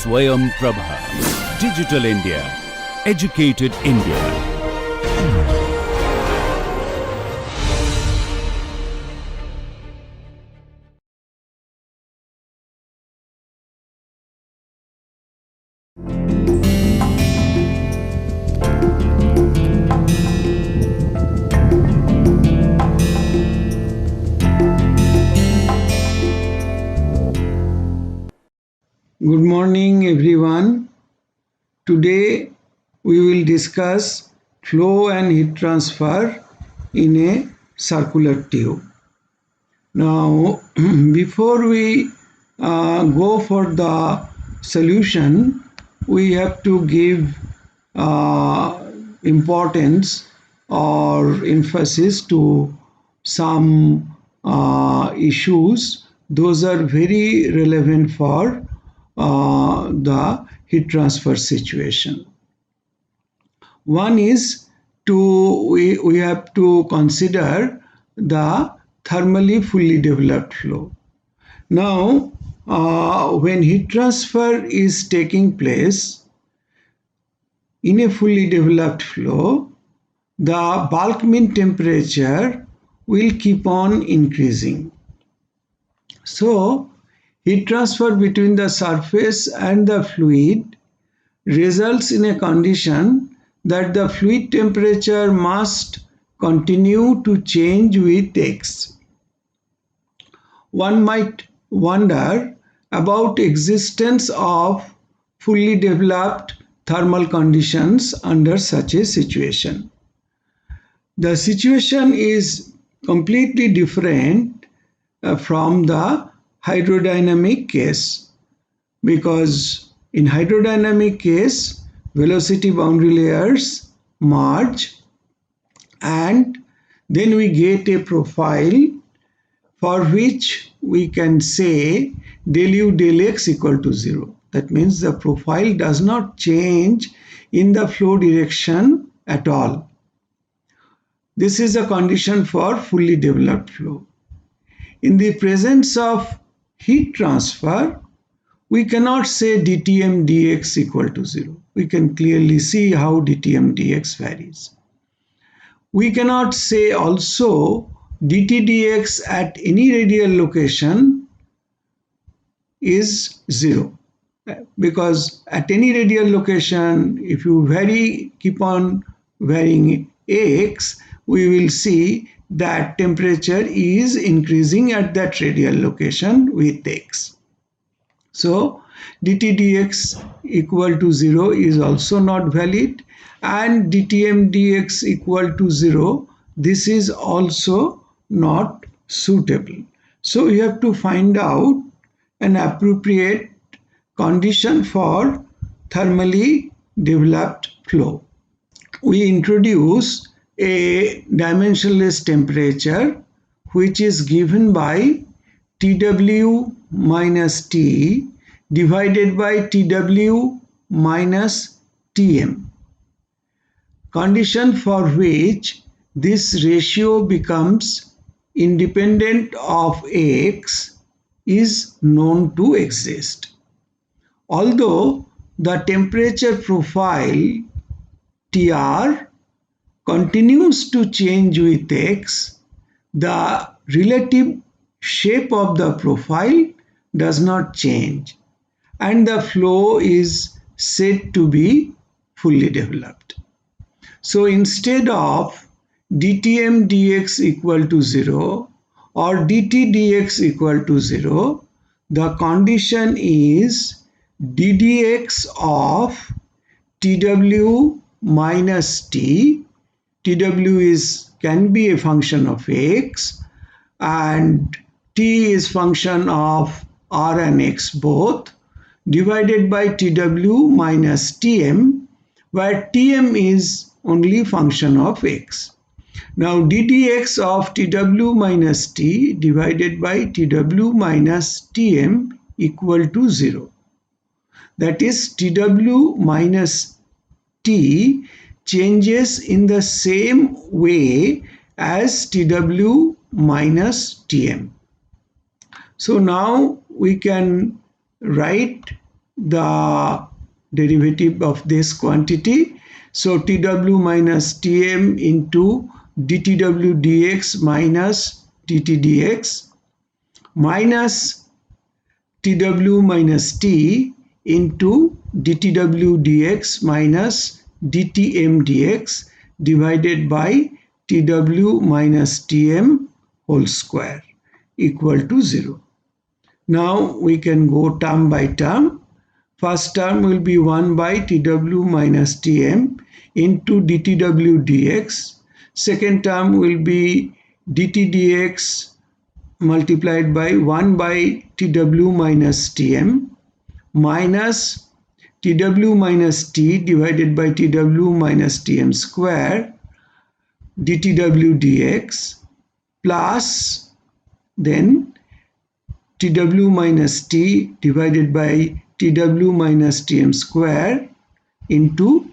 SwayamPrabha. Digital India. Educated India. Good morning, everyone. Today we will discuss flow and heat transfer in a circular tube. Now, before we go for the solution, we have to give importance or emphasis to some issues. Those are very relevant for the heat transfer situation. One is we have to consider the thermally fully developed flow. Now, when heat transfer is taking place in a fully developed flow, the bulk mean temperature will keep on increasing. So, heat transfer between the surface and the fluid results in a condition that the fluid temperature must continue to change with X. One might wonder about existence of fully developed thermal conditions under such a situation. The situation is completely different from the hydrodynamic case, because in hydrodynamic case velocity boundary layers merge and then we get a profile for which we can say del u del x equal to 0. That means the profile does not change in the flow direction at all. This is a condition for fully developed flow. In the presence of heat transfer, we cannot say dTm dx equal to 0. We can clearly see how dTm dx varies. We cannot say also dt dx at any radial location is 0, because at any radial location, if you keep on varying x, we will see that temperature is increasing at that radial location with x. So dt dx equal to 0 is also not valid, and dTm dx equal to 0, this is also not suitable. So we have to find out an appropriate condition for thermally developed flow. We introduce a dimensionless temperature which is given by Tw minus T divided by Tw minus Tm, condition for which this ratio becomes independent of X is known to exist. Although the temperature profile Tr continues to change with X, the relative shape of the profile does not change and the flow is said to be fully developed. So instead of dTm dx equal to 0 or dt dx equal to 0, the condition is ddx of Tw minus T. Tw can be a function of X and T is function of R and X both, divided by Tw minus Tm, where Tm is only function of X. Now ddx of Tw minus T divided by Tw minus Tm equal to 0. That is, Tw minus T changes in the same way as Tw minus Tm. So now we can write the derivative of this quantity. So TW minus TM into dTW dx minus dt dx minus TW minus T into dTW dx minus dTm dx divided by TW minus Tm whole square equal to 0. Now we can go term by term. First term will be 1 by TW minus Tm into dTW dx. Second term will be dt dx multiplied by 1 by TW minus Tm minus TW minus T divided by TW minus Tm square dTW dx plus then TW minus T divided by TW minus Tm square into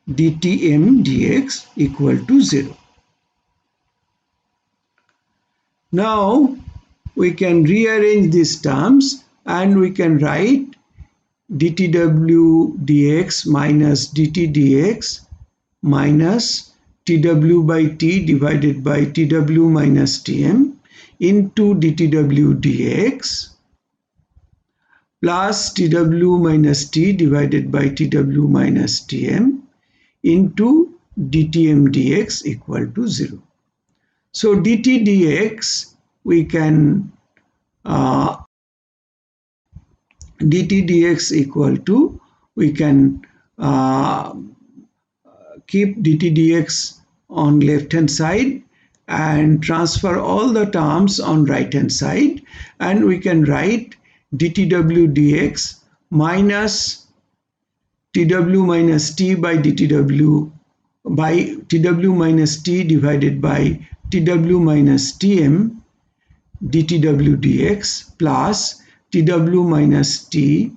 dTm dx equal to 0. Now we can rearrange these terms and we can write dTW dx minus dt dx minus TW by T divided by TW minus Tm into dTW dx plus TW minus T divided by TW minus Tm into dTm dx equal to 0. So dt dx we can dt dx equal to we can keep dt dx on left hand side and transfer all the terms on right hand side, and we can write dTW dx minus TW minus T by dTW by TW minus T divided by TW minus Tm dTW dx plus TW minus T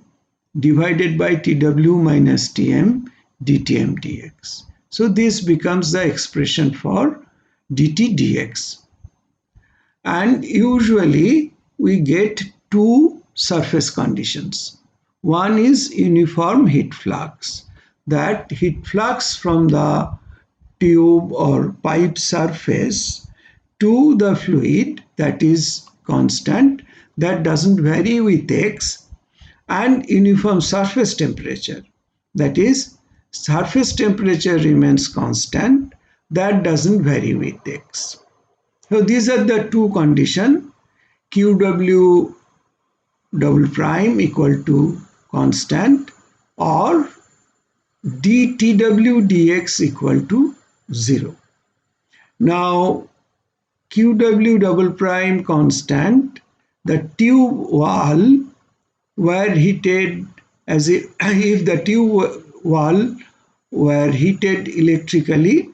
divided by TW minus Tm dTm dx. So this becomes the expression for dt dx. And usually we get two surface conditions. One is uniform heat flux. That heat flux from the tube or pipe surface to the fluid, that is constant, that doesn't vary with x, and uniform surface temperature, that is surface temperature remains constant, that doesn't vary with x. So these are the two conditions. QW double prime equal to constant or dTW dx equal to 0. Now QW double prime constant, the tube wall were heated as if the tube wall were heated electrically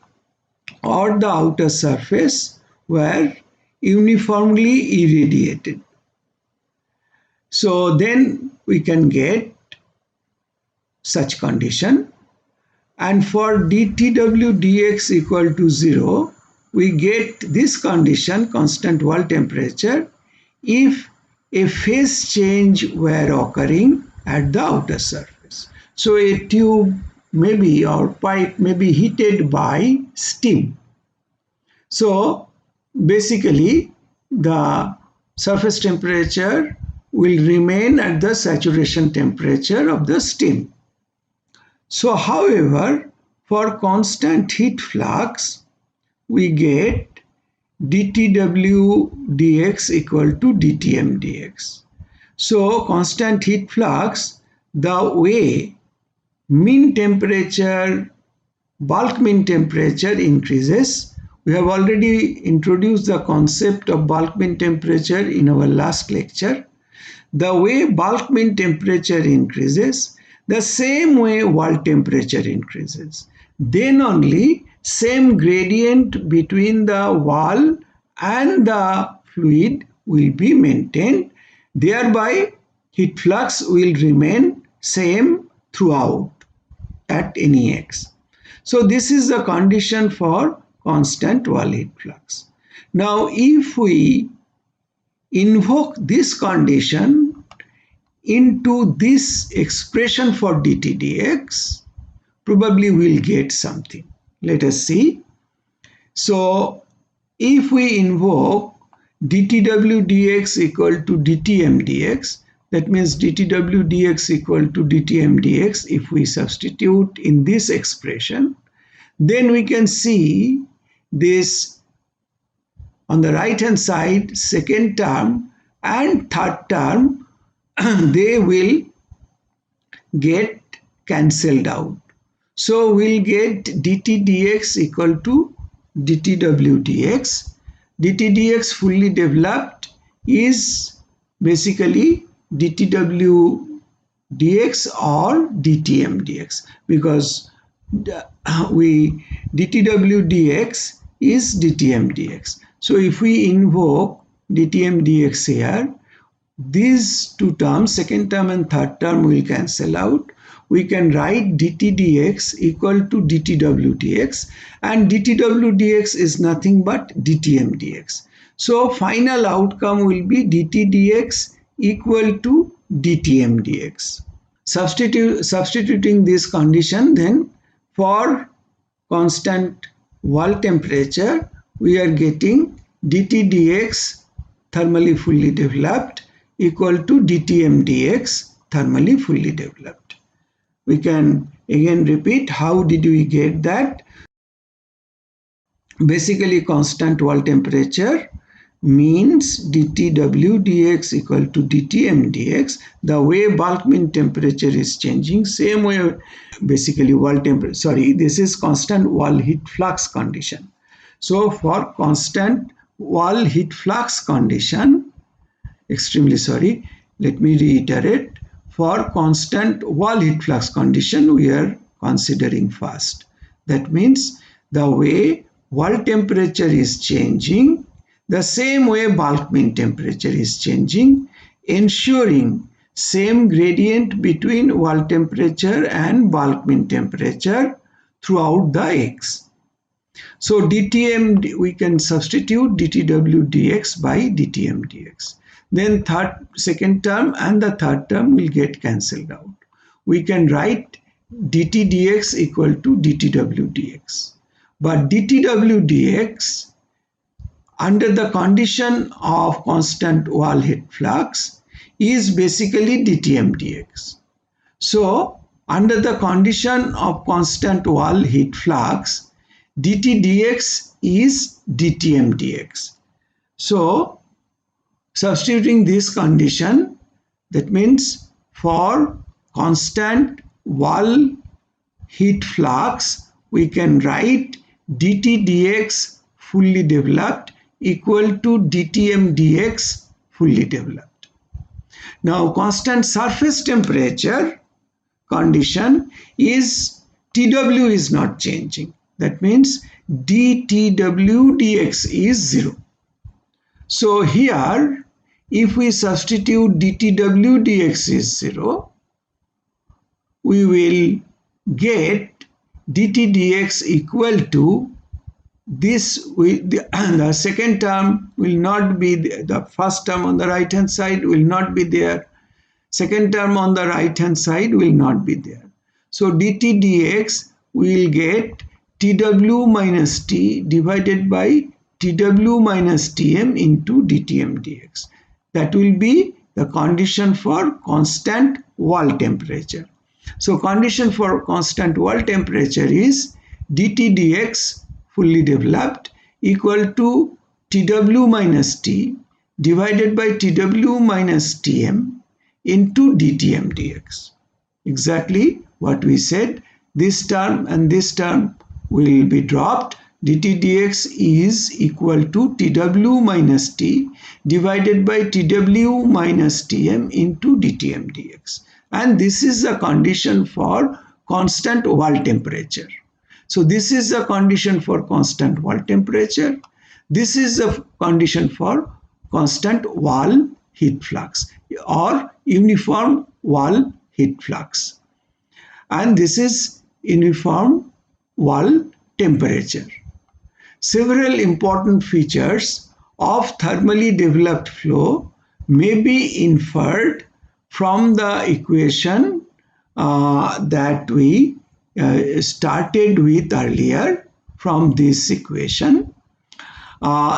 or the outer surface were uniformly irradiated. So then we can get such condition, and for dTW dx equal to 0 we get this condition, constant wall temperature, if a phase change were occurring at the outer surface. So a tube maybe or pipe may be heated by steam. So basically the surface temperature will remain at the saturation temperature of the steam. So however, for constant heat flux we get dTW dx equal to dTm dx. So constant heat flux, the way mean temperature, bulk mean temperature increases. We have already introduced the concept of bulk mean temperature in our last lecture. The way bulk mean temperature increases, the same way wall temperature increases. Then only same gradient between the wall and the fluid will be maintained. Thereby heat flux will remain same throughout at any x. So this is the condition for constant wall heat flux. Now if we invoke this condition into this expression for dt dx, probably we'll get something. Let us see. So if we invoke dtw dx equal to dtm dx, that means dtw dx equal to dtm dx, if we substitute in this expression, then we can see this on the right hand side, second term and third term, they will get cancelled out. So we'll get dt dx equal to dtw dx. dt dx fully developed is basically dtw dx or dtm dx, because dtw dx is dtm dx. So if we invoke dtm dx here, these two terms, second term and third term, will cancel out. We can write dt dx equal to dtw dx, and dtw dx is nothing but dtm dx. So final outcome will be dt dx equal to dtm dx. Substituting this condition, then for constant wall temperature, we are getting dt dx thermally fully developed equal to dtm dx thermally fully developed. We can again repeat how did we get that. Basically, constant wall temperature means dtw dx equal to dtm dx. The way bulk mean temperature is changing, same way basically wall temperature, sorry, this is constant wall heat flux condition. So for constant wall heat flux condition, extremely sorry, let me reiterate, for constant wall heat flux condition we are considering first. That means the way wall temperature is changing, the same way bulk mean temperature is changing, ensuring same gradient between wall temperature and bulk mean temperature throughout the x. So dtm, we can substitute dtw dx by dtm dx. Then second term and the third term will get cancelled out. We can write dt dx equal to dtw dx. But dtw dx under the condition of constant wall heat flux is basically dtm dx. So under the condition of constant wall heat flux, dt dx is dtm dx. So substituting this condition, that means for constant wall heat flux, we can write dt dx fully developed equal to dtm dx fully developed. Now constant surface temperature condition is Tw is not changing. That means dTw dx is 0. So here if we substitute dTw dx is 0, we will get dt dx equal to this. The second term will not be there. The first term on the right hand side will not be there. Second term on the right hand side will not be there. So dt dx will get Tw minus T divided by Tw minus Tm into dTm dx. That will be the condition for constant wall temperature. So condition for constant wall temperature is dt dx fully developed equal to Tw minus T divided by Tw minus Tm into dTm dx. Exactly what we said. This term and this term will be dropped. dt dx is equal to Tw minus T divided by Tw minus Tm into dTm dx. And this is the condition for constant wall temperature. So this is the condition for constant wall temperature. This is the condition for constant wall heat flux or uniform wall heat flux. And this is uniform wall temperature. Several important features of thermally developed flow may be inferred from the equation that we started with earlier, from this equation.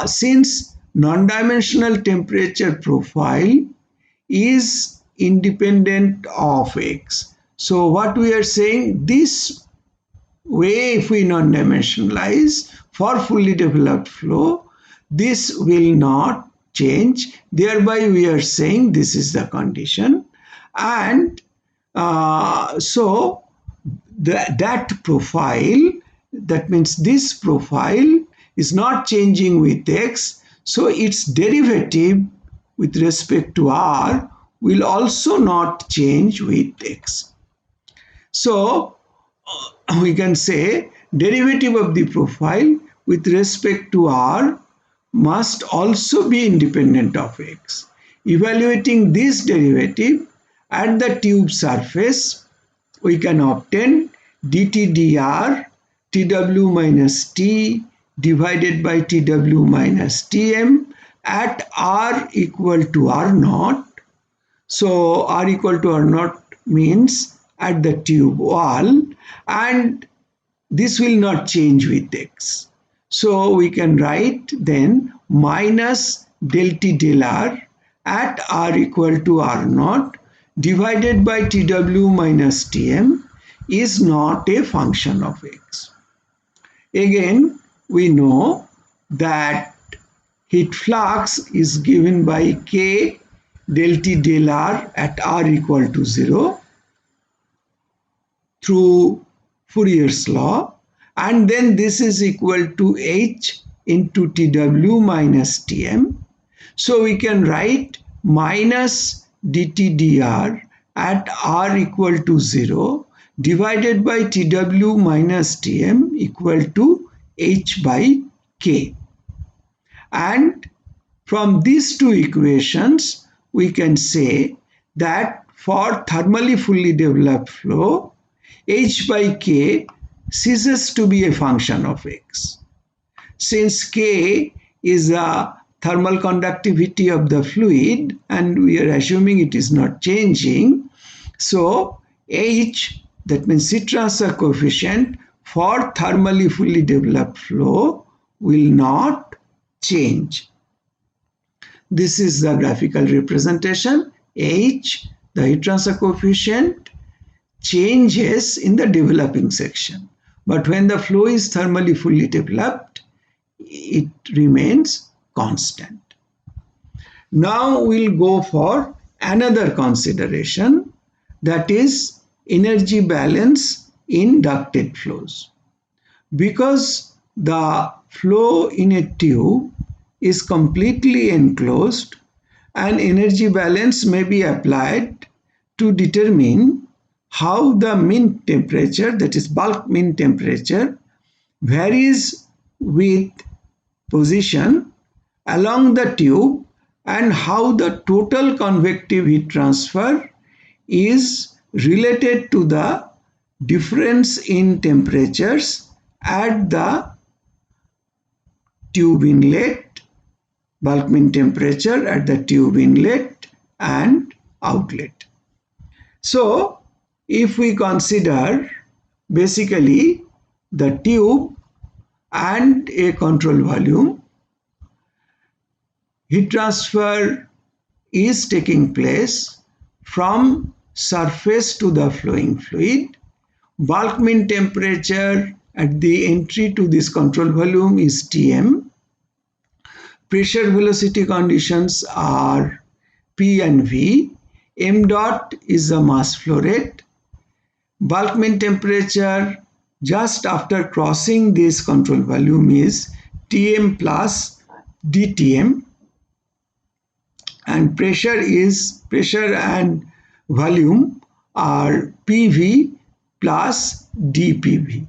Since non-dimensional temperature profile is independent of x. So what we are saying, this way, if we non-dimensionalize for fully developed flow, this will not change. Thereby we are saying this is the condition. And so that profile, that means this profile is not changing with x, so its derivative with respect to r will also not change with x. So we can say derivative of the profile with respect to r must also be independent of x. Evaluating this derivative at the tube surface, we can obtain dt dr Tw minus T divided by Tw minus Tm at R equal to R naught. So R equal to R naught means at the tube wall, and this will not change with x. So we can write then minus del T del R at R equal to R naught divided by Tw minus Tm is not a function of x. Again, we know that heat flux is given by K del T del R at R equal to 0 through Fourier's law, and then this is equal to H into Tw minus Tm. So we can write minus dt dr at R equal to 0 divided by Tw minus Tm equal to H by K. And from these two equations, we can say that for thermally fully developed flow, H by K ceases to be a function of x. Since K is a thermal conductivity of the fluid and we are assuming it is not changing, so H, that means heat transfer coefficient for thermally fully developed flow, will not change. This is the graphical representation. H, the heat transfer coefficient, changes in the developing section. But when the flow is thermally fully developed, it remains constant. Now we'll go for another consideration, that is energy balance in ducted flows. Because the flow in a tube is completely enclosed, an energy balance may be applied to determine how the mean temperature, that is bulk mean temperature, varies with position along the tube and how the total convective heat transfer is related to the difference in temperatures at the tube inlet, bulk mean temperature at the tube inlet and outlet. So if we consider basically the tube and a control volume, heat transfer is taking place from surface to the flowing fluid. Bulk mean temperature at the entry to this control volume is Tm. Pressure velocity conditions are P and V. M dot is the mass flow rate. Bulk mean temperature just after crossing this control volume is Tm plus dTm, and pressure and volume are PV plus dPV.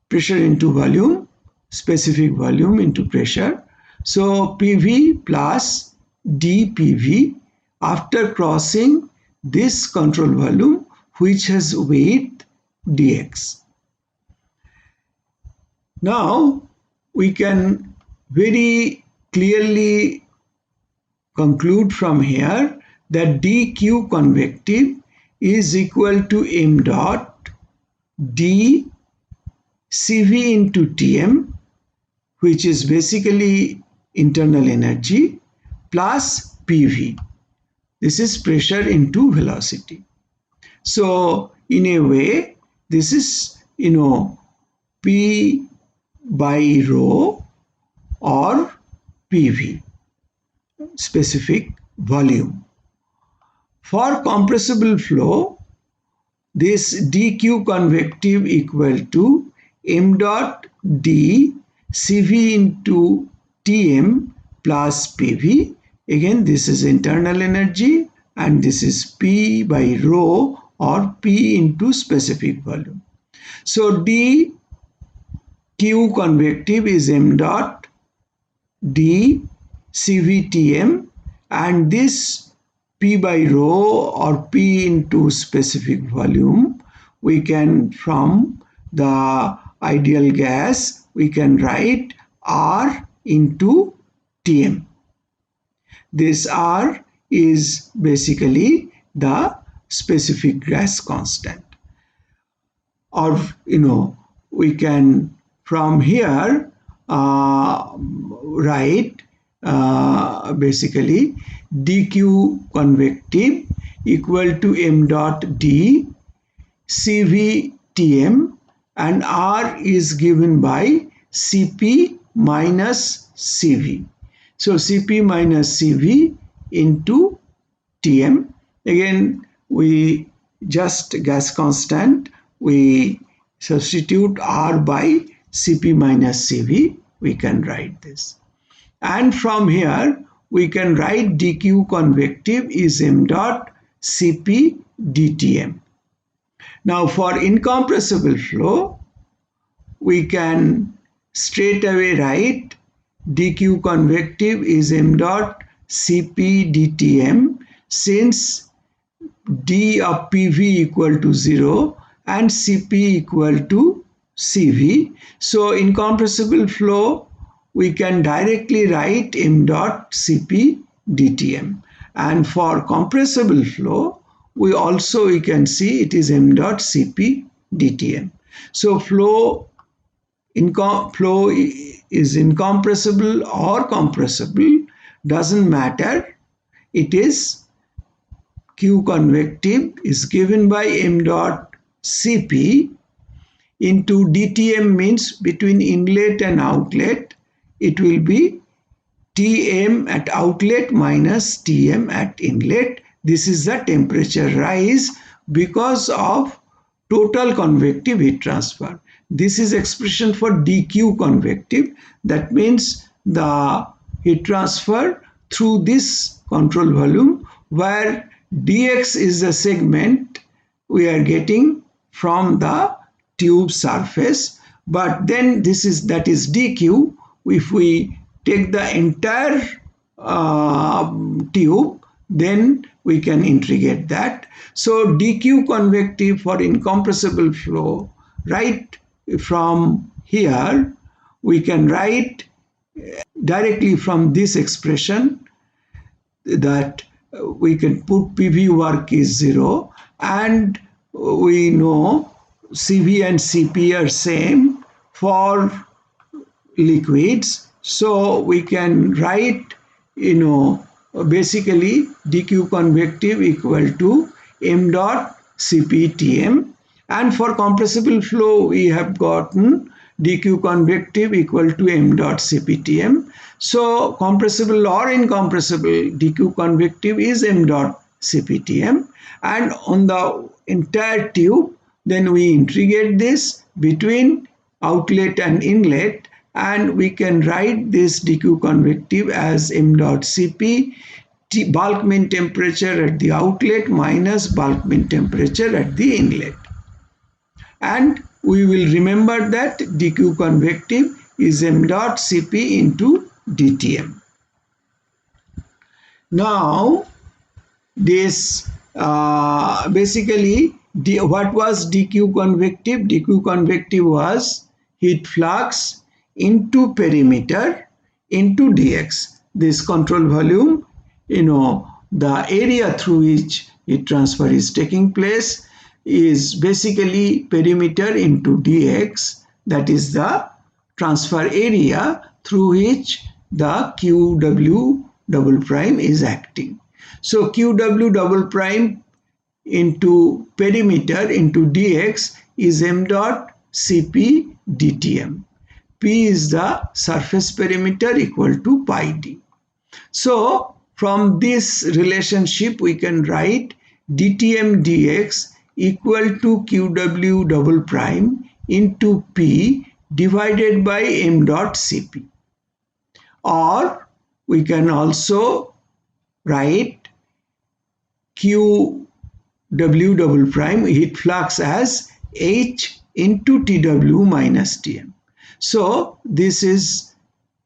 Pressure into volume, specific volume into pressure. So PV plus dPV after crossing this control volume, which has weight dx. Now we can very clearly conclude from here that dq convective is equal to m dot d cv into tm, which is basically internal energy, plus pv. This is pressure into velocity. So in a way, this is, P by rho or PV, specific volume. For compressible flow, this dq convective equal to m dot d cv into tm plus pv. Again, this is internal energy and this is P by rho or P into specific volume. So dq convective is m dot d cvtm, and this P by rho or P into specific volume, we can, from the ideal gas, we can write R into Tm. This R is basically the specific gas constant. Or, we can from here write basically dq convective equal to m dot d cvtm, and R is given by Cp minus Cv. So Cp minus Cv into Tm. Again, we just gas constant, we substitute R by Cp minus Cv, we can write this. And from here, we can write dq convective is m dot Cp dTm. Now for incompressible flow, we can straight away write dq convective is m dot Cp dTm, since d of Pv equal to 0 and Cp equal to Cv. So incompressible flow, we can directly write m dot Cp dTm. And for compressible flow, we can see it is m dot Cp dTm. So flow is incompressible or compressible, doesn't matter. It is q convective is given by m dot Cp into dTm, means between inlet and outlet, it will be Tm at outlet minus Tm at inlet. This is the temperature rise because of total convective heat transfer. This is expression for dq convective. That means the heat transfer through this control volume, where dx is the segment we are getting from the tube surface. But then that is dq. If we take the entire tube, then we can integrate that. So dq convective for incompressible flow, right from here, we can write directly from this expression that we can put PV work is 0, and we know Cv and Cp are same for liquids. So we can write, basically dq convective equal to m dot Cp/Tm, and for compressible flow we have gotten dq convective equal to m dot Cp/Tm. So compressible or incompressible, dq convective is m dot Cp/Tm, and on the entire tube, then we integrate this between outlet and inlet, and we can write this dq convective as m dot Cp bulk mean temperature at the outlet minus bulk mean temperature at the inlet. And we will remember that dq convective is m dot Cp into dTm. Now this basically what was dq convective? dq convective was heat flux into perimeter into dx. This control volume, the area through which heat transfer is taking place is basically perimeter into dx, that is the transfer area through which the QW double prime is acting. So QW double prime into perimeter into dx is m dot Cp dTm. P is the surface perimeter equal to pi d. So from this relationship we can write dTm dx equal to QW double prime into P divided by m dot Cp. Or we can also write QW double prime heat flux as H into TW minus Tm. So this is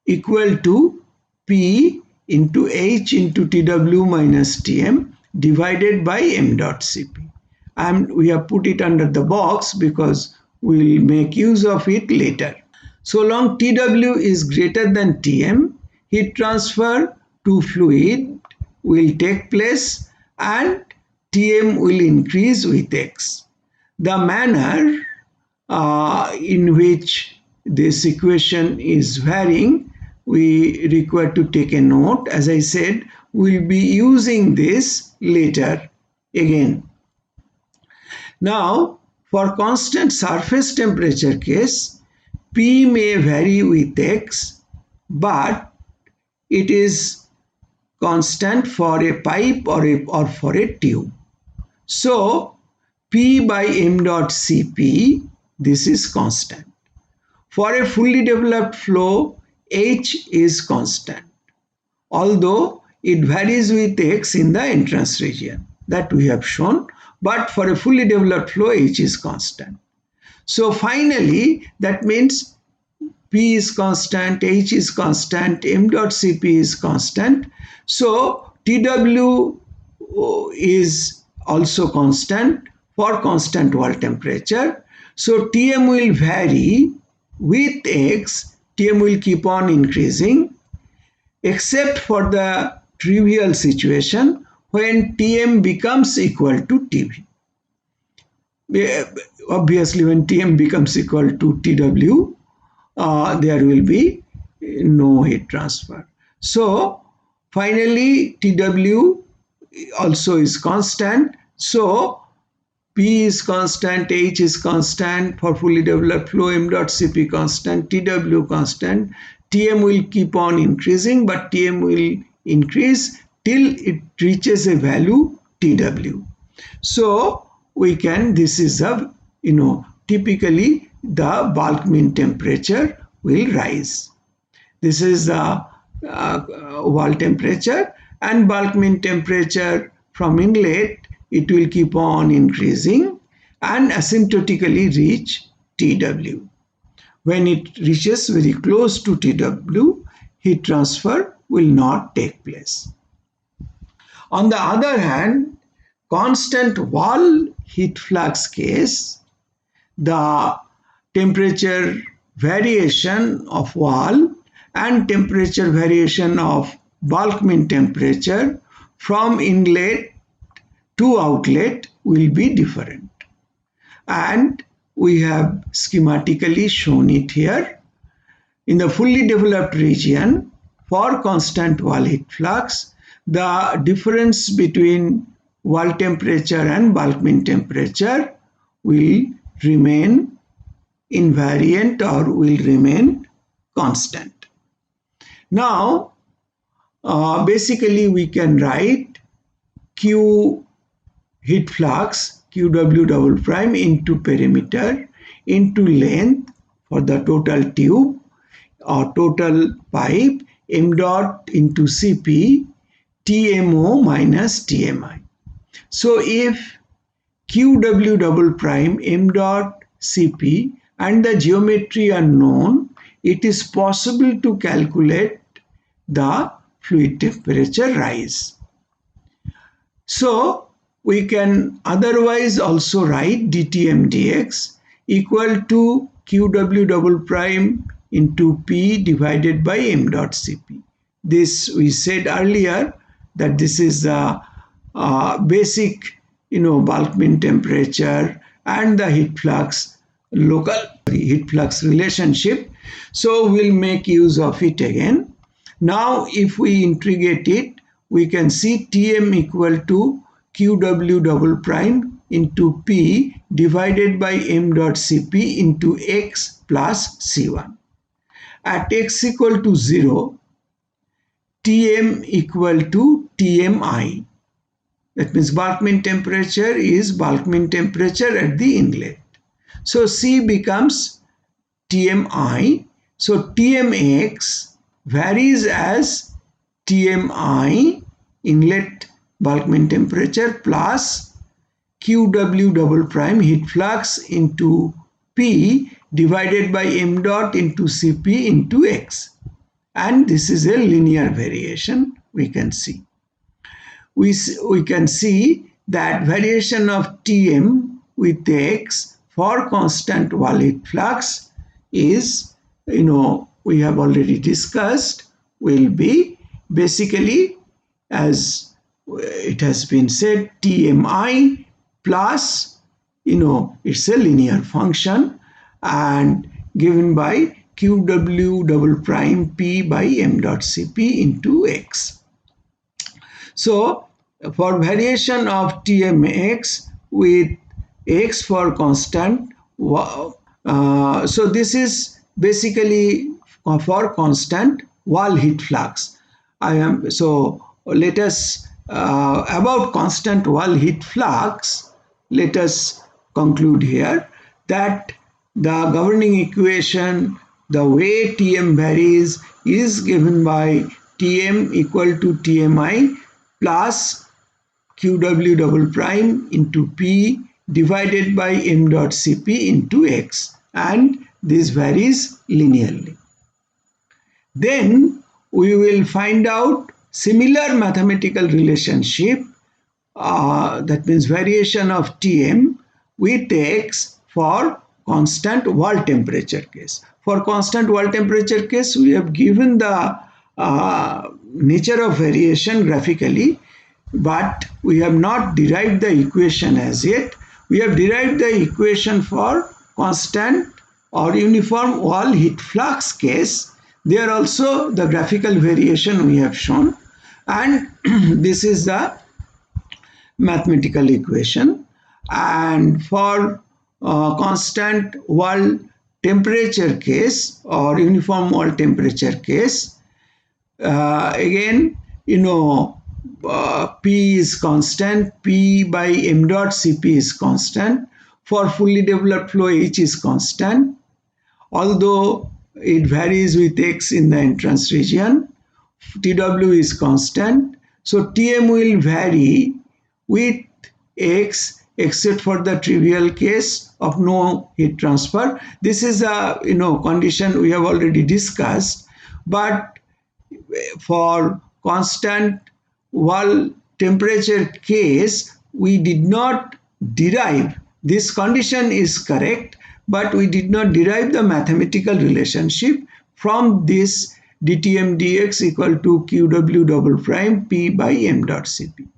equal to P into H into TW minus Tm divided by m dot Cp. And we have put it under the box because we will make use of it later. So long TW is greater than Tm, heat transfer to fluid will take place and Tm will increase with X. The manner in which this equation is varying, we require to take a note. As I said, we will be using this later again. Now, for constant surface temperature case, P may vary with X, but it is constant for a pipe or for a tube. So, P by m dot Cp, this is constant. For a fully developed flow, H is constant, although it varies with X in the entrance region, that we have shown, but for a fully developed flow, H is constant. So finally, that means P is constant, H is constant, m dot Cp is constant. So TW is also constant for constant wall temperature. So Tm will vary with X, Tm will keep on increasing, except for the trivial situation when Tm becomes equal to Tv. Obviously, when Tm becomes equal to Tw, there will be no heat transfer. So finally, Tw also is constant. So P is constant, H is constant, for fully developed flow, m dot Cp constant, Tw constant. Tm will keep on increasing, but Tm will increase till it reaches a value Tw. So we can, this is a, typically the bulk mean temperature will rise. This is the wall temperature, and bulk mean temperature from inlet, it will keep on increasing and asymptotically reach Tw. When it reaches very close to Tw, heat transfer will not take place. On the other hand, constant wall heat flux case, the temperature variation of wall and temperature variation of bulk mean temperature from inlet to outlet will be different. And we have schematically shown it here. In the fully developed region, for constant wall heat flux, the difference between wall temperature and bulk mean temperature will remain invariant or will remain constant. Now, basically we can write Q heat flux QW double prime into perimeter into length for the total tube or total pipe m dot into Cp TMO minus TMI. So if QW double prime m dot Cp and the geometry are known, it is possible to calculate the fluid temperature rise. So we can otherwise also write dTm dx equal to QW double prime into P divided by m dot Cp. This we said earlier that this is the basic, bulk mean temperature and the heat flux, local heat flux relationship. So we'll make use of it again. Now if we integrate it, we can see Tm equal to Qw double prime into P divided by m dot Cp into x plus C1. At x equal to 0, Tm equal to Tmi. That means bulk mean temperature is bulk mean temperature at the inlet. So C becomes Tmi. So Tmx varies as Tmi, inlet bulk mean temperature, plus Qw double prime, heat flux, into P divided by m dot into Cp into x. And this is a linear variation we can see. We can see that variation of Tm with x for constant wall heat flux is, we have already discussed, will be basically, as it has been said, Tmi plus, it's a linear function and given by Qw double prime P by m dot Cp into x. So for variation of Tmx with x for constant, so this is basically for constant wall heat flux. So let us about constant wall heat flux, let us conclude here that the governing equation, the way Tm varies, is given by Tm equal to Tmi plus Qw double prime into P divided by m dot Cp into x, and this varies linearly. Then we will find out similar mathematical relationship, that means variation of Tm with x for constant wall temperature case. For constant wall temperature case, we have given the nature of variation graphically, but we have not derived the equation as yet. We have derived the equation for constant or uniform wall heat flux case. There also the graphical variation we have shown, and this is the mathematical equation. And for constant wall temperature case or uniform wall temperature case, again, P is constant, P by m dot Cp is constant. For fully developed flow, H is constant, although it varies with x in the entrance region. Tw is constant, so Tm will vary with x except for the trivial case of no heat transfer. This is a condition we have already discussed, but for constant wall temperature case we did not derive. This condition is correct, but we did not derive the mathematical relationship from this dTm dx equal to Qw double prime P by m dot Cp.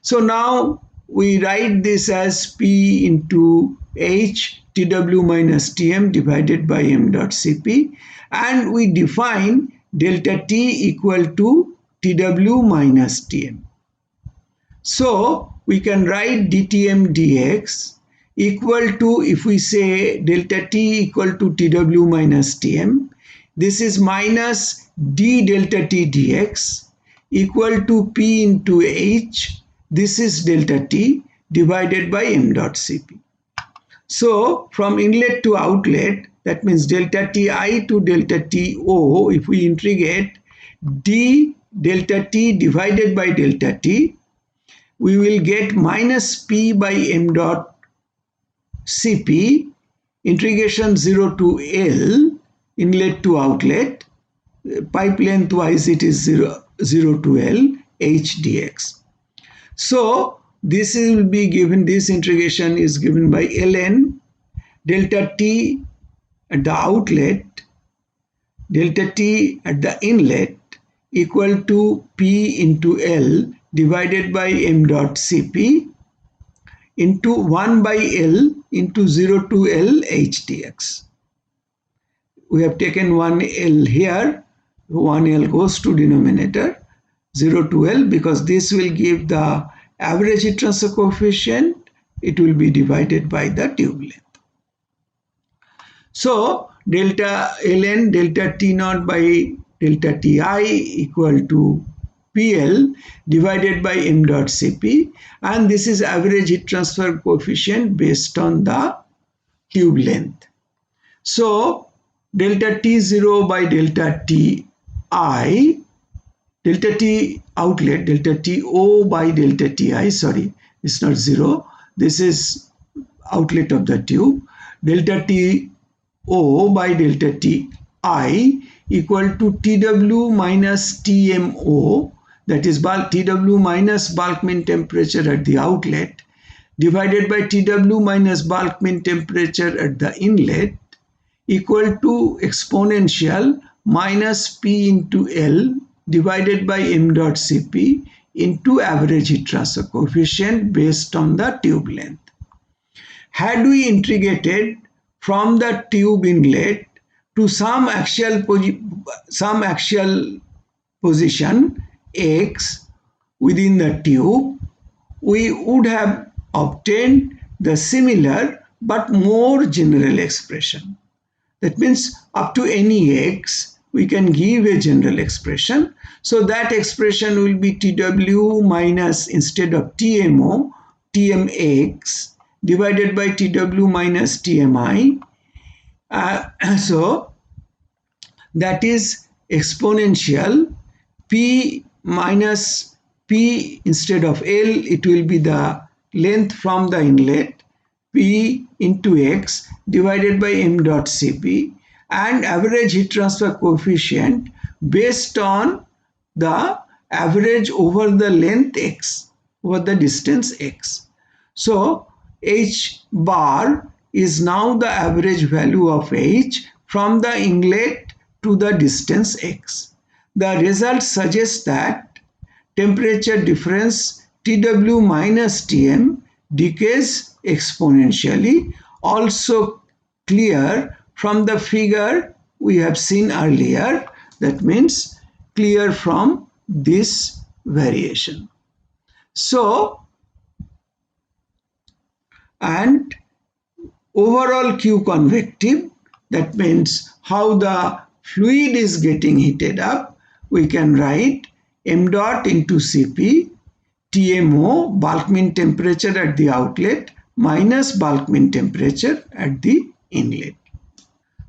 So now we write this as P into H Tw minus Tm divided by m dot Cp, and we define delta T equal to Tw minus Tm. So we can write dTm dx equal to, if we say delta T equal to Tw minus Tm, this is minus d delta T dx equal to P into H, this is delta T divided by m dot Cp. So from inlet to outlet, that means delta Ti to delta To, if we integrate d delta T divided by delta T, we will get minus P by m dot Cp, integration 0 to L, inlet to outlet, pipe length wise it is 0 to L, H dx. So this will be given, this integration is given by ln delta T at the outlet, delta T at the inlet equal to P into L divided by m dot Cp into 1 by L into 0 to L h dx. We have taken 1 L here, 1 L goes to denominator, 0 to L, because this will give the average heat transfer coefficient. It will be divided by the tube length. So delta ln delta T naught by delta Ti equal to PL divided by m dot Cp, and this is average heat transfer coefficient based on the tube length. So delta T0 by delta Ti, delta T outlet, delta To by delta Ti, sorry, it's not 0, this is outlet of the tube, delta To by delta Ti equal to Tw minus Tmo, that is Tw minus bulk mean temperature at the outlet, divided by Tw minus bulk mean temperature at the inlet, equal to exponential minus P into L divided by m dot Cp into average heat transfer coefficient based on the tube length. Had we integrated from the tube inlet to some axial position x within the tube, we would have obtained the similar but more general expression. That means up to any x, we can give a general expression. So that expression will be Tw minus, instead of Tmo, Tmx divided by Tw minus Tmi. So that is exponential P minus P, instead of L, it will be the length from the inlet, P into X divided by m dot Cp, and average heat transfer coefficient based on the average over the length x, over the distance x. So H bar is now the average value of H from the inlet to the distance x. The result suggests that temperature difference Tw minus Tm decays exponentially, also clear from the figure we have seen earlier. That means clear from this variation. So, and overall Q convective, that means how the fluid is getting heated up, we can write m dot into Cp, Tmo, bulk mean temperature at the outlet, minus bulk mean temperature at the inlet.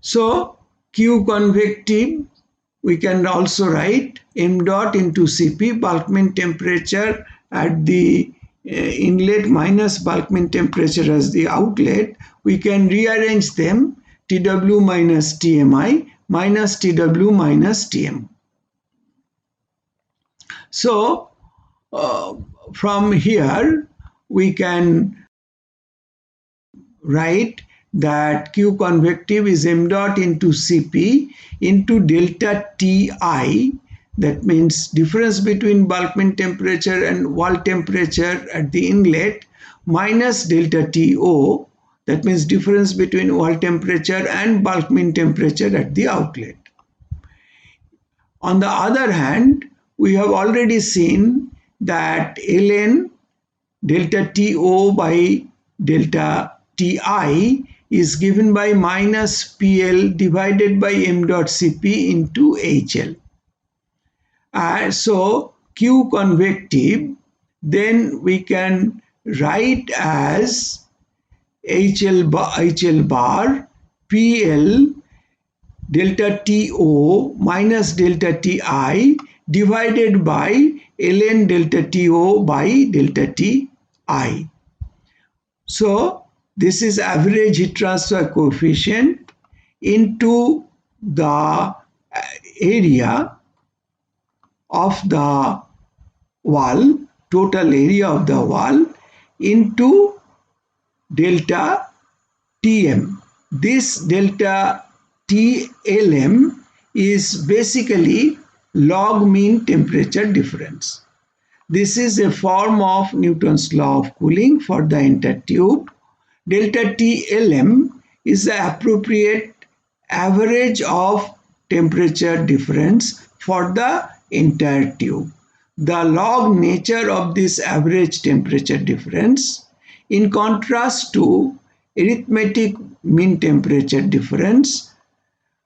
So Q convective, we can also write m dot into Cp, bulk mean temperature at the inlet minus bulk mean temperature as the outlet. We can rearrange them, Tw minus Tmi minus Tw minus Tm. So from here we can write that Q convective is m dot into Cp into delta Ti, that means difference between bulk mean temperature and wall temperature at the inlet, minus delta To, that means difference between wall temperature and bulk mean temperature at the outlet. On the other hand, we have already seen that ln delta To by delta Ti is given by minus PL divided by m dot Cp into HL. So Q convective, then we can write as HL bar PL delta To minus delta Ti divided by ln delta To by delta Ti. So this is average heat transfer coefficient into the area of the wall, total area of the wall, into delta Tm. This delta TLM is basically log mean temperature difference. This is a form of Newton's law of cooling for the entire tube. Delta T Lm is the appropriate average of temperature difference for the entire tube. The log nature of this average temperature difference, in contrast to arithmetic mean temperature difference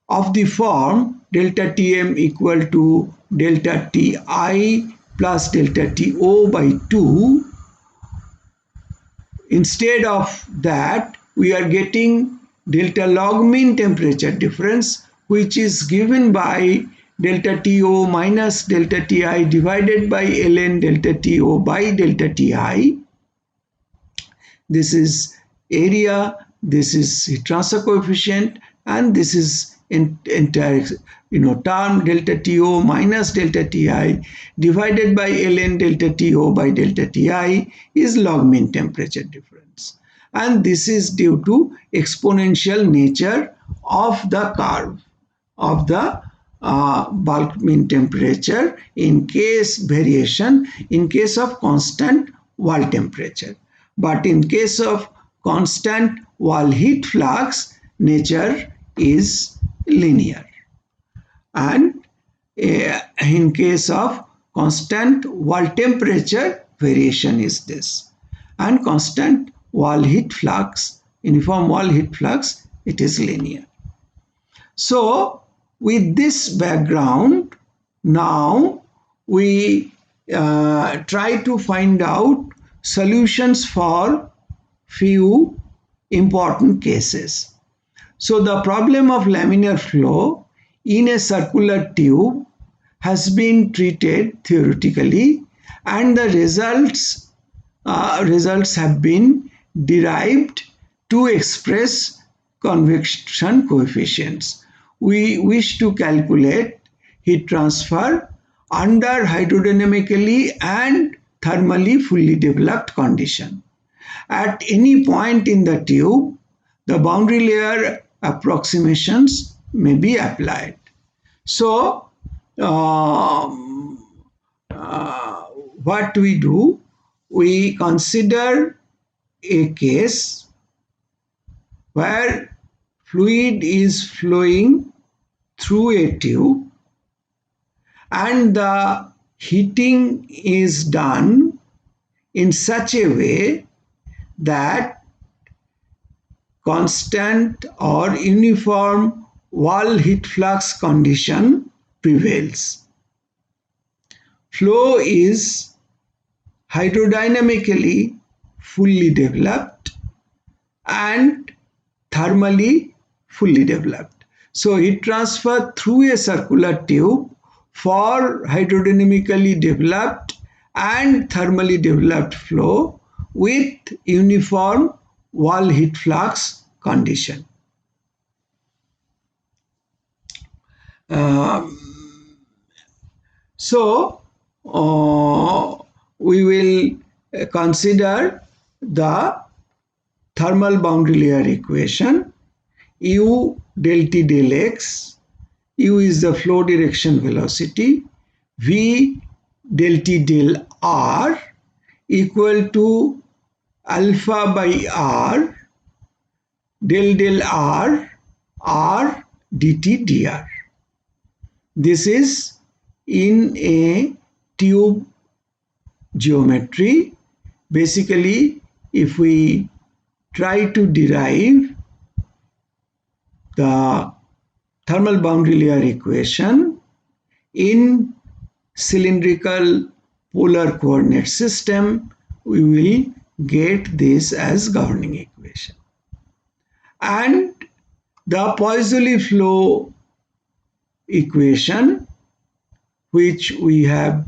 of the form delta Tm equal to delta Ti plus delta To by 2. Instead of that, we are getting delta log mean temperature difference, which is given by delta To minus delta Ti divided by ln delta To by delta Ti. This is area, this is heat transfer coefficient, and this is entire term delta To minus delta Ti divided by ln delta To by delta Ti is log mean temperature difference. And this is due to exponential nature of the curve of the bulk mean temperature in case variation in case of constant wall temperature. But in case of constant wall heat flux, nature is linear. And in case of constant wall temperature, variation is this. And constant wall heat flux, uniform wall heat flux, it is linear. So with this background, now we try to find out solutions for few important cases. So the problem of laminar flow in a circular tube has been treated theoretically, and the results have been derived to express convection coefficients. We wish to calculate heat transfer under hydrodynamically and thermally fully developed condition. At any point in the tube, the boundary layer approximations may be applied. So, what we do, we consider a case where fluid is flowing through a tube and the heating is done in such a way that constant or uniform wall heat flux condition prevails. Flow is hydrodynamically fully developed and thermally fully developed. So heat transfer through a circular tube for hydrodynamically developed and thermally developed flow with uniform wall heat flux condition. So we will consider the thermal boundary layer equation. U del T del X. U is the flow direction velocity. V del T del R equal to alpha by R del R R dt dr. This is in a tube geometry. Basically, if we try to derive the thermal boundary layer equation in cylindrical polar coordinate system, we will get this as governing equation. And the Poiseuille flow equation, which we have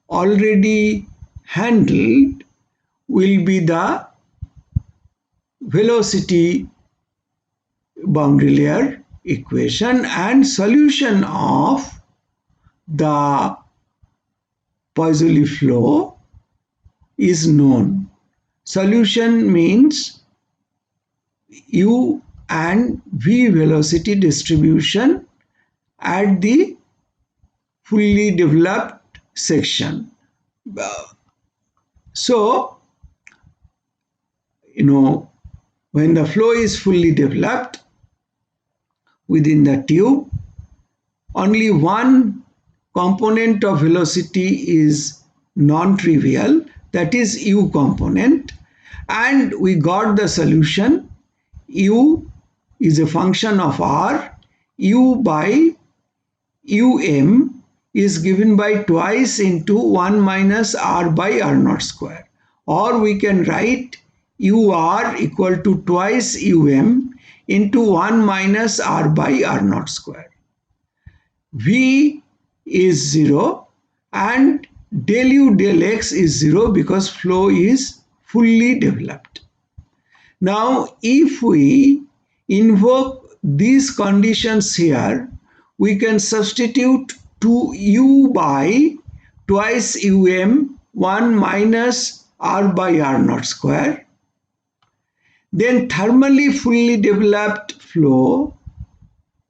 already handled, will be the velocity boundary layer equation, and solution of the Poiseuille flow is known. Solution means U and V velocity distribution at the fully developed section. So, when the flow is fully developed within the tube, only one component of velocity is non-trivial, that is u component, and we got the solution. U is a function of r. U by um is given by twice into 1 minus r by r naught square, or we can write ur equal to twice into 1 minus r by r naught square. V is 0 and del u del x is 0 because flow is fully developed. Now, if we invoke these conditions here, we can substitute 2u by twice 1 minus r by r naught square. Then thermally fully developed flow,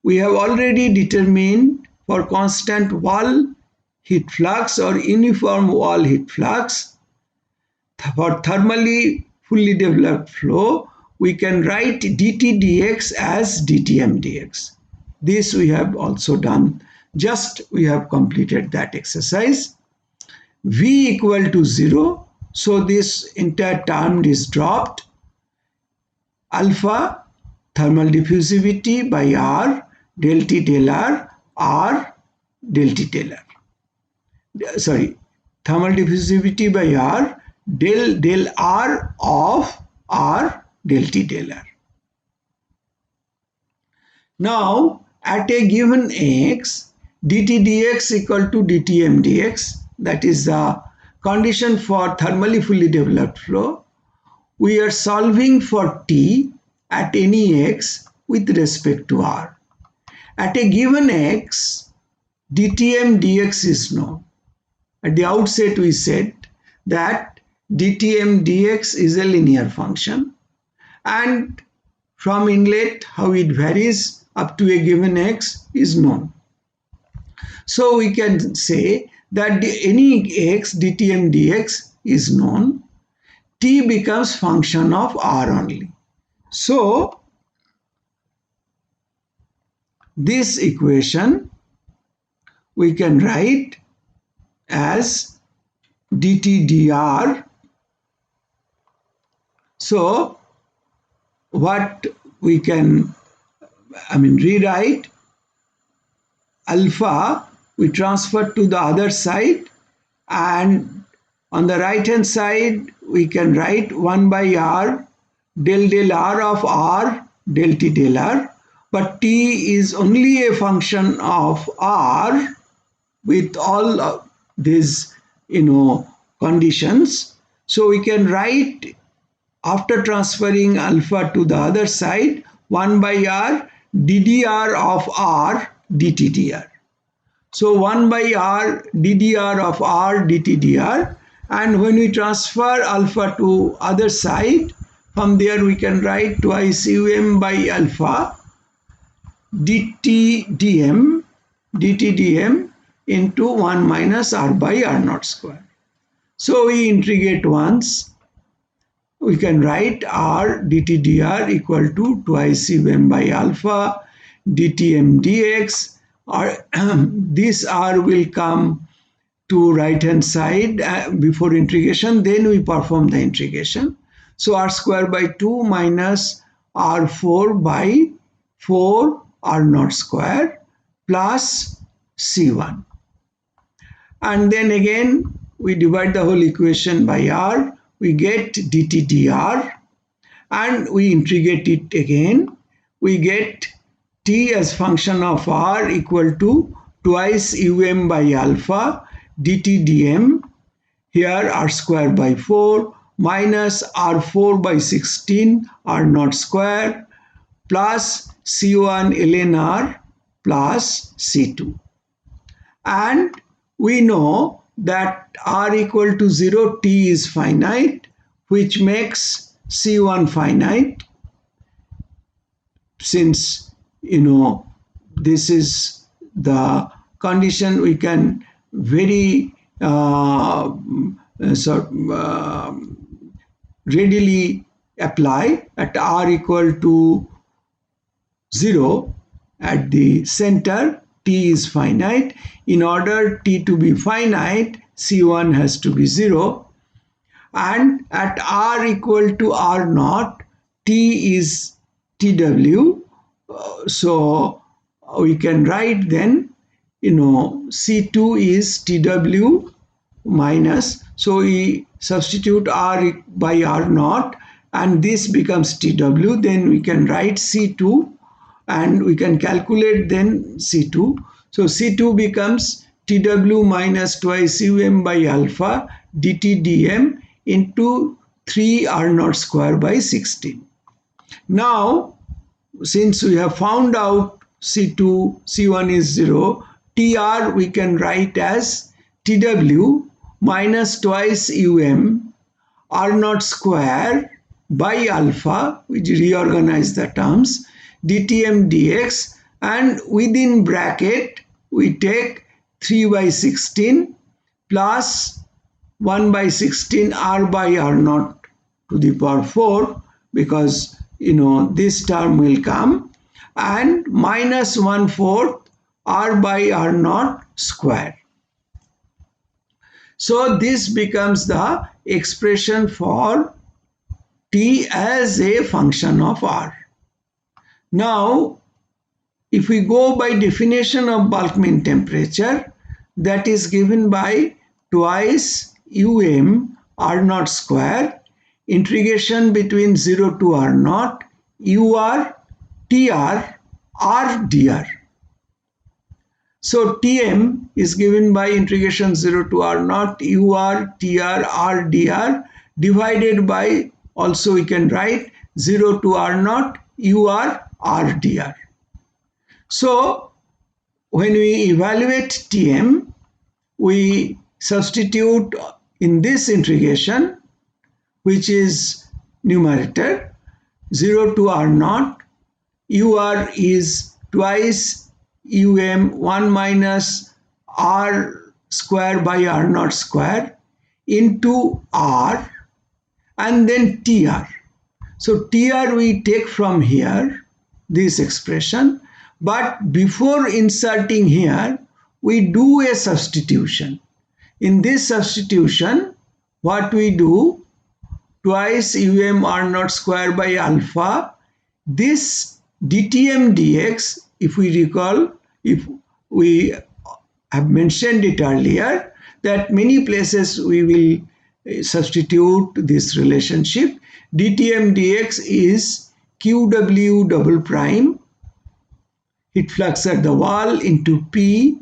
we have already determined for constant wall heat flux or uniform wall heat flux. For thermally fully developed flow, we can write dt dx as dtm dx. This we have also done. Just we have completed that exercise. V equal to 0. So this entire term is dropped. Alpha thermal diffusivity by R del T del R del T del R. Sorry, thermal diffusivity by R del R of R del T del R. Now, at a given x, dt dx equal to dtm dx, that is the condition for thermally fully developed flow. We are solving for t at any x with respect to r. At a given x, dtm dx is known. At the outset we said that dtm dx is a linear function, and from inlet how it varies up to a given x is known. So we can say that any x dtm dx is known. T becomes function of r only. So this equation we can write as dt dr. So what we can rewrite, alpha we transfer to the other side, and on the right hand side we can write 1 by r del r of r del T del r, but T is only a function of r with all of these conditions. So we can write, after transferring alpha to the other side, 1 by r ddr of r dt dr. So 1 by r ddr of r dt dr, and when we transfer alpha to other side, from there we can write twice by alpha dt dm into 1 minus r by r naught square. So we integrate once. We can write r dt dr equal to twice by alpha dtm dx, or this r will come to right hand side before integration, then we perform the integration. So r square by 2 minus r4 by 4 r naught square plus c1. And then again we divide the whole equation by r, we get dt dr, and we integrate it again. We get t as function of r equal to twice by alpha dt dm, here r square by 4 minus r4 by 16 r naught square plus c1 ln r plus c2. And we know that r equal to 0, t is finite, which makes c1 finite, since this is the condition we can very readily apply at r equal to 0 at the center. T is finite. In order T to be finite, C1 has to be 0. And at r equal to r naught, T is TW. So we can write then, C2 is TW minus. So we substitute r by r naught and this becomes TW. Then we can write C2 and we can calculate then C2. So C2 becomes TW minus twice by alpha dt dm into 3 r naught square by 16. Now, since we have found out C2, C1 is 0, TR we can write as TW minus twice r naught square by alpha, which reorganize the terms, dtm dx, and within bracket we take 3 by 16 plus 1 by 16 r by r naught to the power 4, because this term will come, and minus 1/4 r by r naught square. So this becomes the expression for T as a function of r. Now, if we go by definition of bulk mean temperature, that is given by twice r naught square, integration between 0 to r naught, ur, tr, r dr. So Tm is given by integration 0 to r naught, ur, tr, r dr, divided by, also we can write 0 to r naught, ur, r dr. So when we evaluate Tm, we substitute in this integration, which is numerator, 0 to r naught, ur is twice 1 minus r square by r naught square into r, and then tr. So tr we take from here, this expression, but before inserting here, we do a substitution. In this substitution, what we do, twice r naught square by alpha, this dtm dx, if we recall, if we have mentioned it earlier, that many places we will substitute this relationship. dtm dx is qw double prime, heat flux at the wall, into P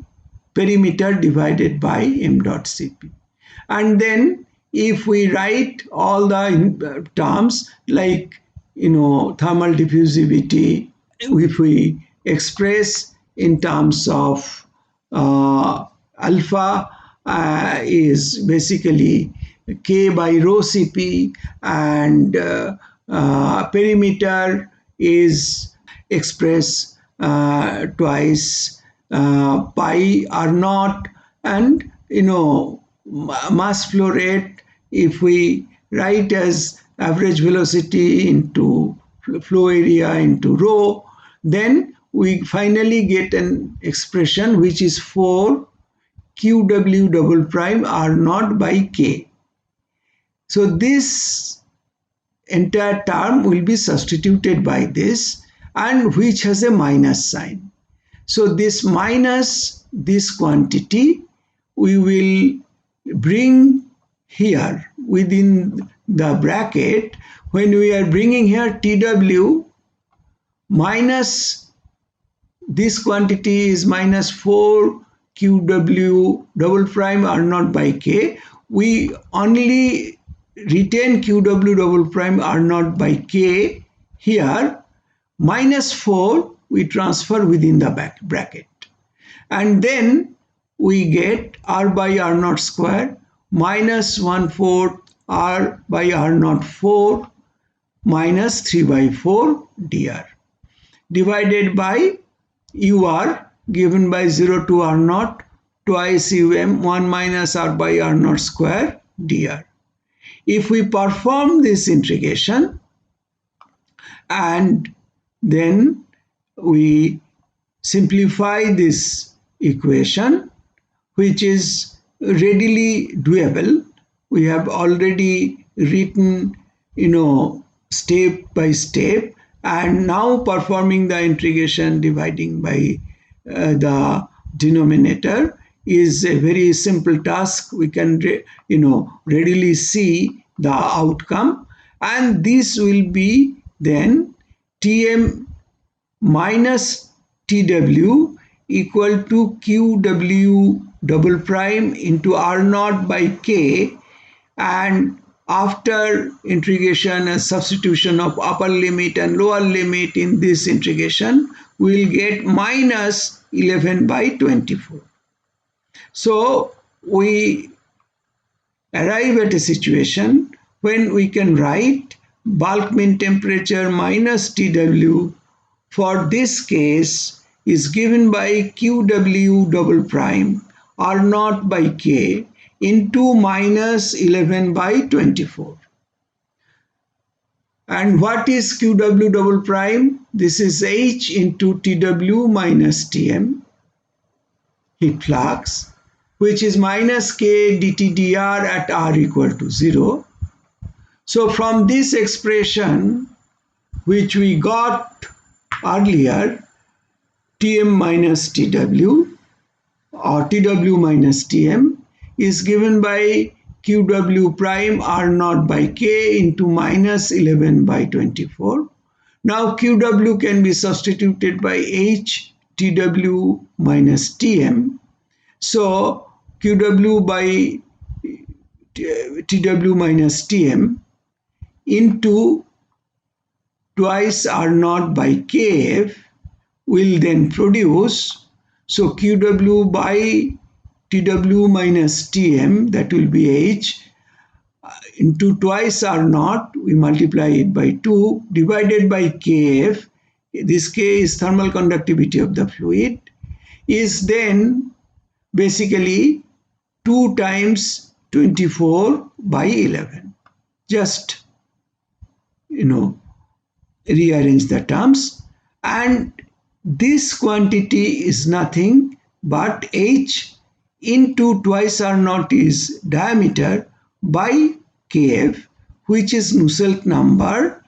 perimeter divided by m dot Cp. And then if we write all the terms like thermal diffusivity, if we express in terms of alpha is basically K by rho Cp, and perimeter is expressed twice pi r naught, and mass flow rate, if we write as average velocity into flow area into rho, then we finally get an expression which is 4 qw double prime r naught by k. So this entire term will be substituted by this, and which has a minus sign. So this minus this quantity we will bring here within the bracket. When we are bringing here TW minus this quantity is minus 4 QW double prime R naught by K, we only retain QW double prime R naught by K here. Minus 4 we transfer within the bracket, and then we get R by R naught square minus 1/4 R by R naught 4 minus 3/4 dr divided by UR given by 0 to R naught twice um 1 minus R by R naught square dr. If we perform this integration and then we simplify this equation, which is readily doable. We have already written, step by step, and now performing the integration dividing by the denominator is a very simple task. We can readily see the outcome, and this will be then Tm minus Tw equal to Qw double prime into R naught by K, and after integration and substitution of upper limit and lower limit in this integration, we will get minus 11 by 24. So we arrive at a situation when we can write bulk mean temperature minus Tw for this case is given by Qw double prime R naught by K into minus 11 by 24. And what is Qw double prime? This is H into Tw minus Tm, heat flux, which is minus K dt dr at R equal to 0. So from this expression, which we got earlier, Tm minus Tw or Tw minus Tm is given by Qw prime R naught by K into minus 11 by 24. Now Qw can be substituted by H Tw minus Tm. So Qw by Tw minus Tm into twice R naught by Kf will then produce, so Qw by Tw minus Tm, that will be H, into twice R naught, we multiply it by 2, divided by Kf, this K is thermal conductivity of the fluid, is then basically 2 times 24 by 11. Just, rearrange the terms, and this quantity is nothing but H into twice R naught is diameter by Kf, which is Nusselt number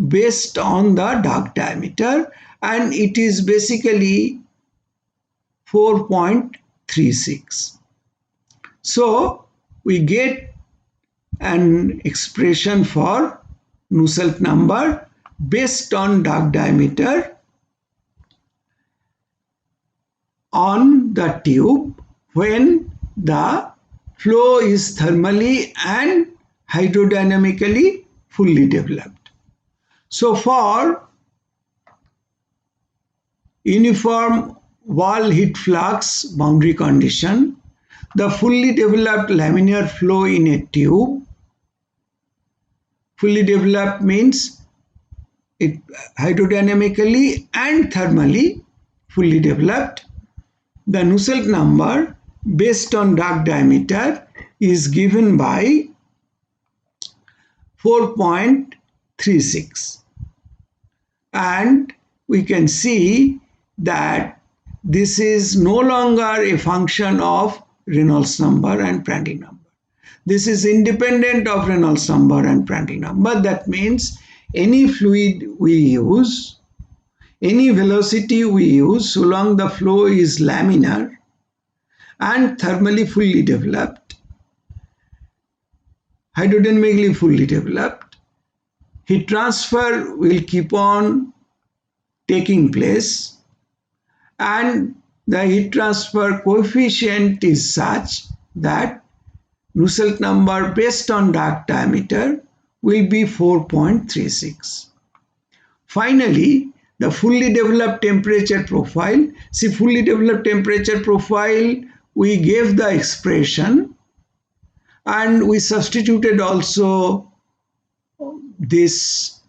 based on the dark diameter, and it is basically 4.36. So we get an expression for Nusselt number based on dark diameter on the tube when the flow is thermally and hydrodynamically fully developed. So for uniform wall heat flux boundary condition, the fully developed laminar flow in a tube, fully developed means it hydrodynamically and thermally fully developed, the Nusselt number based on dark diameter is given by 4.36, and we can see that this is no longer a function of Reynolds number and Prandtl number. This is independent of Reynolds number and Prandtl number. That means any fluid we use, any velocity we use, so long the flow is laminar and thermally fully developed, hydrodynamically fully developed, heat transfer will keep on taking place, and the heat transfer coefficient is such that Nusselt number based on dark diameter will be 4.36. Finally, the fully developed temperature profile. See, fully developed temperature profile, we gave the expression and we substituted also this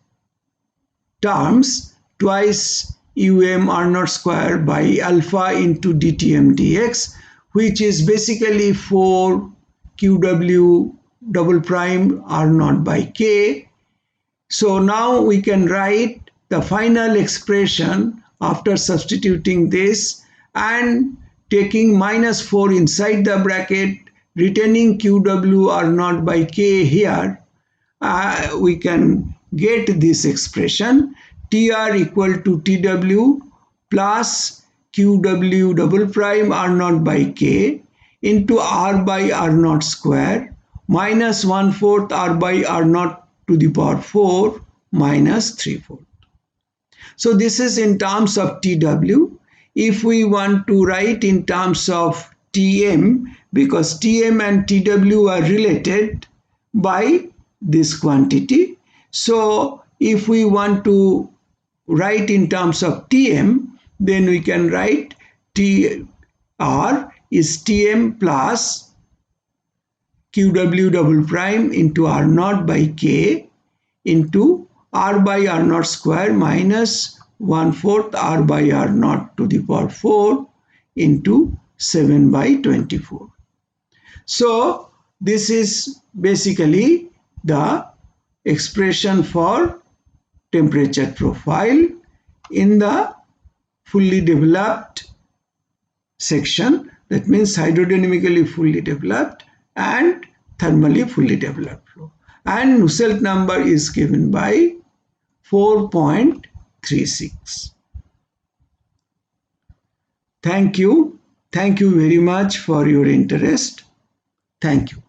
terms, twice r naught square by alpha into dTm dx, which is basically 4 qw double prime r naught by k. So now we can write the final expression after substituting this and taking minus 4 inside the bracket, retaining qw r naught by k here. We can get this expression tr equal to tw plus qw double prime r naught by k into r by r naught square minus 1/4 r by r naught to the power 4 minus 3/4. So this is in terms of tw. If we want to write in terms of tm, because tm and tw are related by this quantity, so if we want to write in terms of tm, then we can write tr is tm plus qw double prime into r naught by k into r by r naught square minus 1/4 r by r naught to the power 4 into 7 by 24. So this is basically the expression for temperature profile in the fully developed section, that means hydrodynamically fully developed and thermally fully developed flow, and Nusselt number is given by 4.36. Thank you very much for your interest. Thank you.